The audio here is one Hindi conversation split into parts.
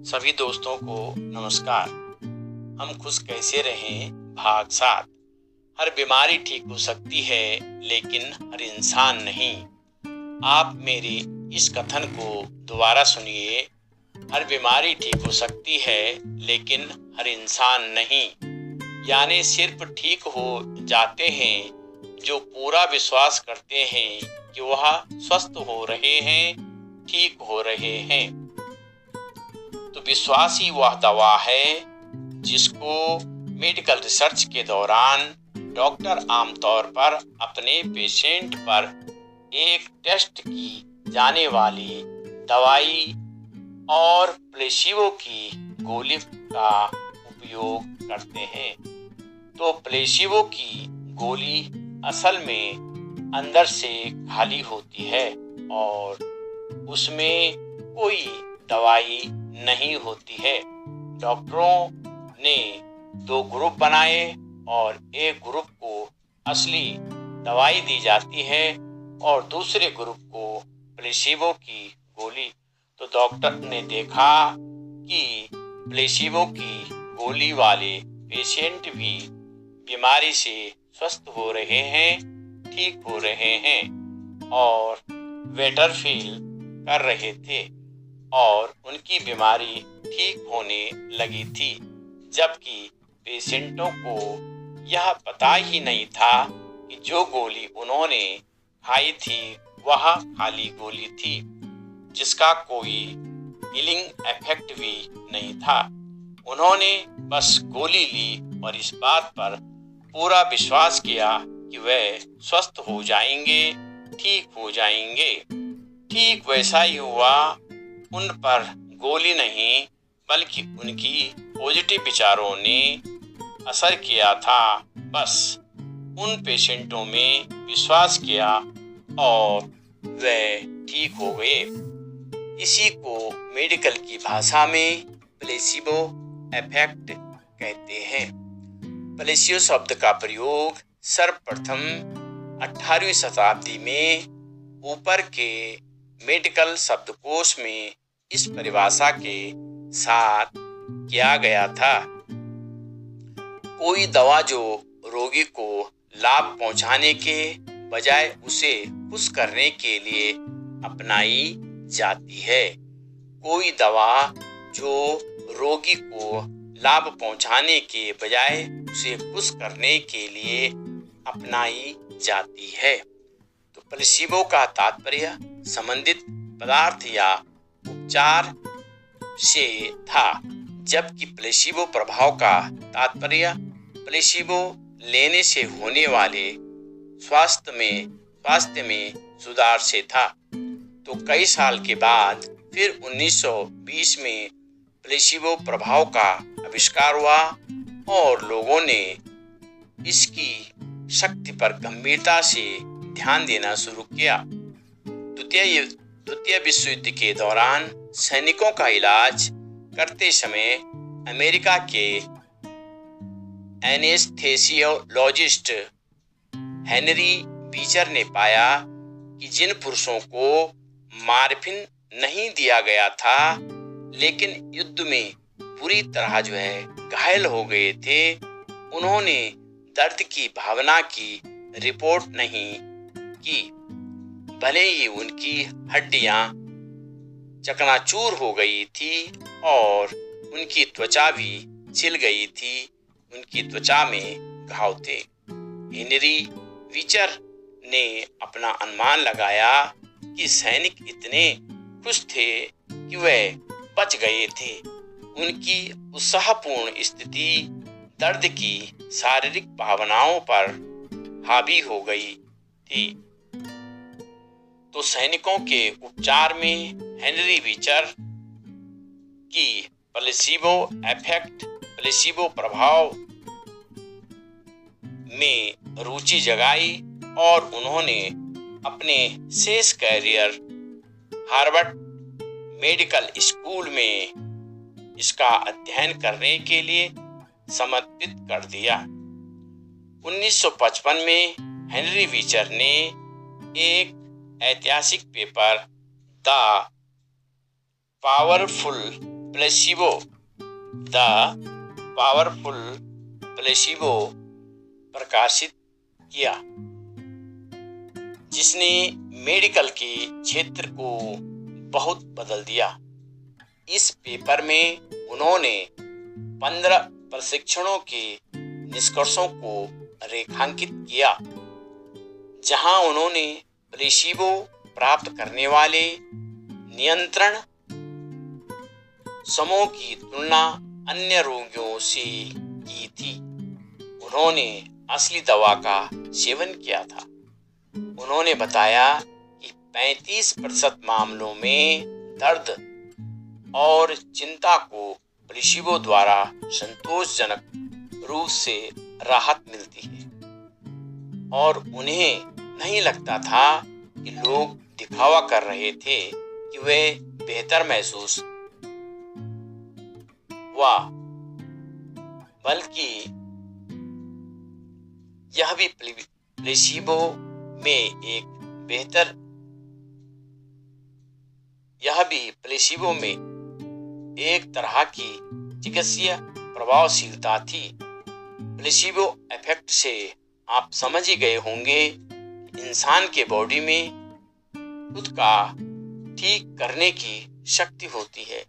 सभी दोस्तों को नमस्कार। हम खुश कैसे रहें भाग 7। हर बीमारी ठीक हो सकती है लेकिन हर इंसान नहीं। आप मेरे इस कथन को दोबारा सुनिए। हर बीमारी ठीक हो सकती है लेकिन हर इंसान नहीं। यानी सिर्फ ठीक हो जाते हैं जो पूरा विश्वास करते हैं कि वह स्वस्थ हो रहे हैं, ठीक हो रहे हैं। तो विश्वास ही वह दवा है जिसको मेडिकल रिसर्च के दौरान डॉक्टर आमतौर पर अपने पेशेंट पर एक टेस्ट की जाने वाली दवाई और प्लेसिबो की गोली का उपयोग करते हैं। तो प्लेसिबो की गोली असल में अंदर से खाली होती है और उसमें कोई दवाई नहीं होती है। डॉक्टरों ने 2 ग्रुप बनाए और एक ग्रुप को असली दवाई दी जाती है और दूसरे ग्रुप को प्लेसिबो की गोली। तो डॉक्टर ने देखा कि प्लेसिबो की गोली वाले पेशेंट भी बीमारी से स्वस्थ हो रहे हैं, ठीक हो रहे हैं और बेटर फील कर रहे थे और उनकी बीमारी ठीक होने लगी थी, जबकि पेशेंटों को यह पता ही नहीं था कि जो गोली उन्होंने खाई थी वह खाली गोली थी, जिसका कोई हीलिंग इफेक्ट भी नहीं था। उन्होंने बस गोली ली और इस बात पर पूरा विश्वास किया कि वे स्वस्थ हो जाएंगे, ठीक हो जाएंगे। ठीक वैसा ही हुआ। उन पर गोली नहीं बल्कि उनकी पॉजिटिव विचारों ने असर किया था। बस उन पेशेंटों में विश्वास किया और वे ठीक हो गए। इसी को मेडिकल की भाषा में प्लेसिबो इफेक्ट कहते हैं। प्लेसिबो शब्द का प्रयोग सर्वप्रथम 18वीं शताब्दी में ऊपर के मेडिकल शब्दकोश में इस परिभाषा के साथ किया गया था। कोई दवा जो रोगी को लाभ पहुंचाने के बजाय उसे खुश करने के लिए अपनाई जाती है। कोई दवा जो रोगी को लाभ पहुंचाने के बजाय उसे खुश करने के लिए अपनाई जाती है। तो प्लेसिबो का तात्पर्य संबंधित पदार्थ या उपचार से था, जबकि प्लेसिबो प्रभाव का तात्पर्य प्लेसिबो लेने से होने वाले स्वास्थ्य में सुधार से था। तो कई साल के बाद फिर 1920 में प्लेसिबो प्रभाव का आविष्कार हुआ और लोगों ने इसकी शक्ति पर गंभीरता से ध्यान देना शुरू किया। द्वितीय विश्व युद्ध के दौरान सैनिकों का इलाज करते समय अमेरिका के एनेस्थेसियोलॉजिस्ट हेनरी बीचर ने पाया कि जिन पुरुषों को मार्फिन नहीं दिया गया था लेकिन युद्ध में पूरी तरह घायल हो गए थे, उन्होंने दर्द की भावना की रिपोर्ट नहीं की, भले ही उनकी हड्डियां चकनाचूर हो गई थी और उनकी त्वचा भी छिल गई थी, उनकी त्वचा में घाव थे। हेनरी बीचर ने अपना अनुमान लगाया कि सैनिक इतने खुश थे कि वे बच गए थे। उनकी उत्साहपूर्ण स्थिति दर्द की शारीरिक भावनाओं पर हावी हो गई थी। तो सैनिकों के उपचार में हेनरी बीचर की प्लेसिबो इफेक्ट, प्लेसिबो प्रभाव में रुचि जगाई और उन्होंने अपने शेष कैरियर हार्वर्ड मेडिकल स्कूल में इसका अध्ययन करने के लिए समर्पित कर दिया। 1955 में हेनरी बीचर ने एक ऐतिहासिक paper the powerful placebo the powerful placebo प्रकाशित किया, जिसने मेडिकल के क्षेत्र को बहुत बदल दिया। इस पेपर में उन्होंने 15 परीक्षणों के निष्कर्षों को रेखांकित किया, जहां उन्होंने प्लेसिबो प्राप्त करने वाले नियंत्रण समूह की तुलना अन्य रोगियों से की थी। उन्होंने असली दवा का सेवन किया था। उन्होंने बताया कि 35% मामलों में दर्द और चिंता को प्लेसिबो द्वारा संतोषजनक रूप से राहत मिलती है, और उन्हें नहीं लगता था कि लोग दिखावा कर रहे थे कि वे बेहतर महसूस हुआ, बल्कि यह भी प्लेसिबो में एक तरह की चिकित्सीय प्रभावशीलता थी। प्लेसिबो इफेक्ट से आप समझ ही गए होंगे, इंसान के बॉडी में खुद का ठीक करने की शक्ति होती है।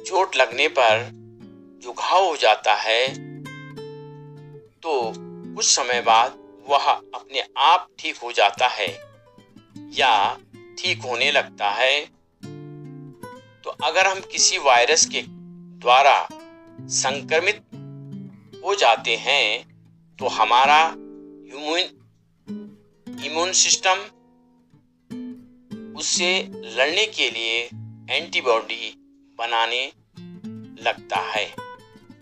चोट लगने पर जो घाव हो जाता है तो कुछ समय बाद वह अपने आप ठीक हो जाता है या ठीक होने लगता है। तो अगर हम किसी वायरस के द्वारा संक्रमित हो जाते हैं तो हमारा इम्यून सिस्टम उससे लड़ने के लिए एंटीबॉडी बनाने लगता है,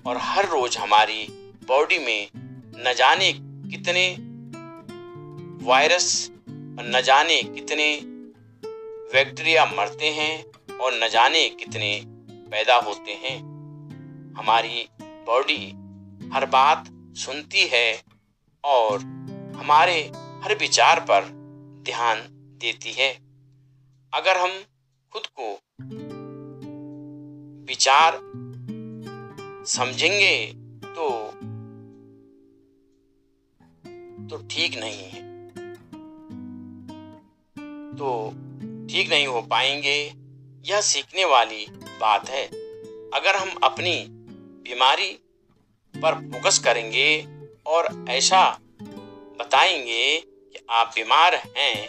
और हर रोज हमारी बॉडी में न जाने कितने वायरस और न जाने कितने बैक्टीरिया मरते हैं और न जाने कितने पैदा होते हैं। हमारी बॉडी हर बात सुनती है और हमारे हर विचार पर ध्यान देती है। अगर हम खुद को विचार समझेंगे तो ठीक नहीं हो पाएंगे। यह सीखने वाली बात है। अगर हम अपनी बीमारी पर फोकस करेंगे और ऐसा बताएंगे कि आप बीमार हैं,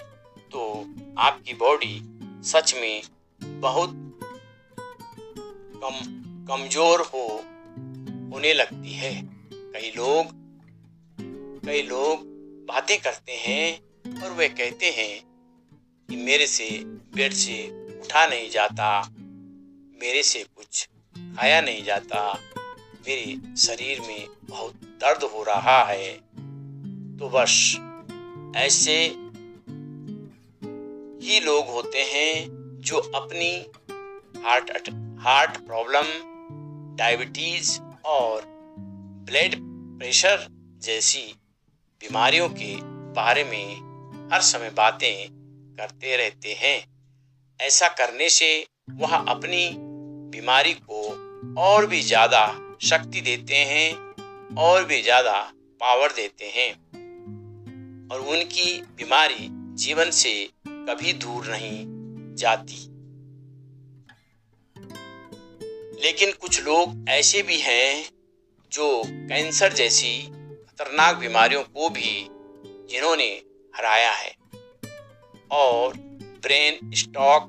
तो आपकी बॉडी सच में बहुत कमजोर होने लगती है। कई लोग बातें करते हैं और वे कहते हैं कि मेरे से बेड से उठा नहीं जाता, मेरे से कुछ खाया नहीं जाता, मेरे शरीर में बहुत दर्द हो रहा है। तो बस ऐसे ही लोग होते हैं जो अपनी हार्ट प्रॉब्लम, डायबिटीज और ब्लड प्रेशर जैसी बीमारियों के बारे में हर समय बातें करते रहते हैं। ऐसा करने से वह अपनी बीमारी को और भी ज्यादा शक्ति देते हैं और भी ज्यादा पावर देते हैं, और उनकी बीमारी जीवन से कभी दूर नहीं जाती। लेकिन कुछ लोग ऐसे भी हैं जो कैंसर जैसी खतरनाक बीमारियों को भी जिन्होंने हराया है, और ब्रेन स्ट्रोक,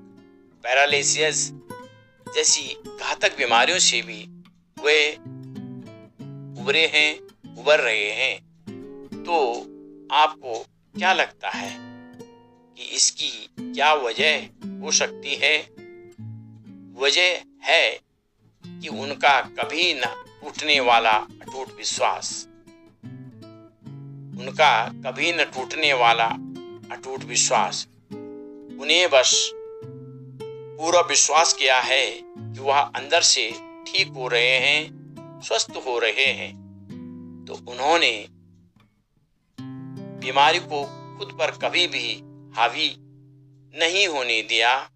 पैरालिसिस जैसी घातक बीमारियों से भी वे उबर रहे हैं। तो आपको क्या लगता है कि इसकी क्या वजह हो सकती है? वजह है कि उनका कभी न टूटने वाला अटूट विश्वास, उन्हें बस पूरा विश्वास किया है कि वह अंदर से ठीक हो रहे हैं, स्वस्थ हो रहे हैं। तो उन्होंने बीमारी को खुद पर कभी भी हावी नहीं होने दिया।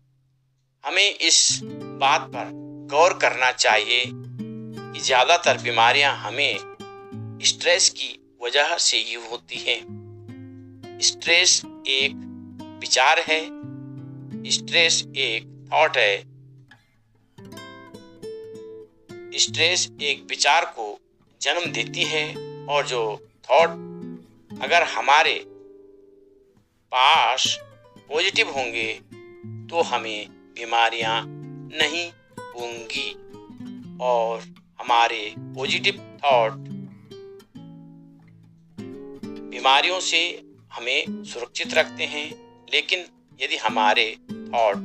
हमें इस बात पर गौर करना चाहिए कि ज़्यादातर बीमारियां हमें स्ट्रेस की वजह से ही होती हैं। स्ट्रेस एक विचार है, स्ट्रेस एक थॉट है। स्ट्रेस एक विचार को जन्म देती है और जो थॉट अगर हमारे पास पॉजिटिव होंगे तो हमें बीमारियां नहीं होंगी। और हमारे पॉजिटिव थॉट बीमारियों से हमें सुरक्षित रखते हैं, लेकिन यदि हमारे थॉट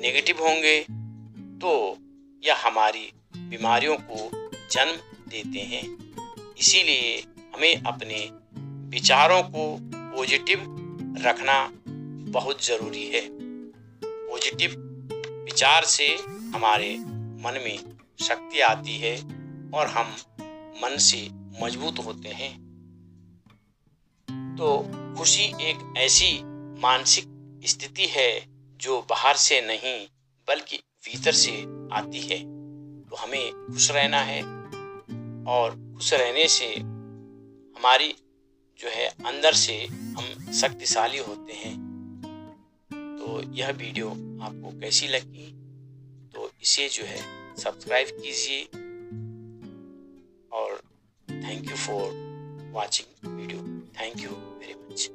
नेगेटिव होंगे तो यह हमारी बीमारियों को जन्म देते हैं। इसीलिए हमें अपने विचारों को पॉजिटिव रखना बहुत ज़रूरी है। पॉजिटिव विचार से हमारे मन में शक्ति आती है और हम मन से मजबूत होते हैं। तो खुशी एक ऐसी मानसिक स्थिति है जो बाहर से नहीं बल्कि भीतर से आती है। तो हमें खुश रहना है और खुश रहने से हमारी जो है अंदर से हम शक्तिशाली होते हैं। तो यह वीडियो आपको कैसी लगी तो इसे जो है सब्सक्राइब कीजिए और thank you for watching video. Thank you very much.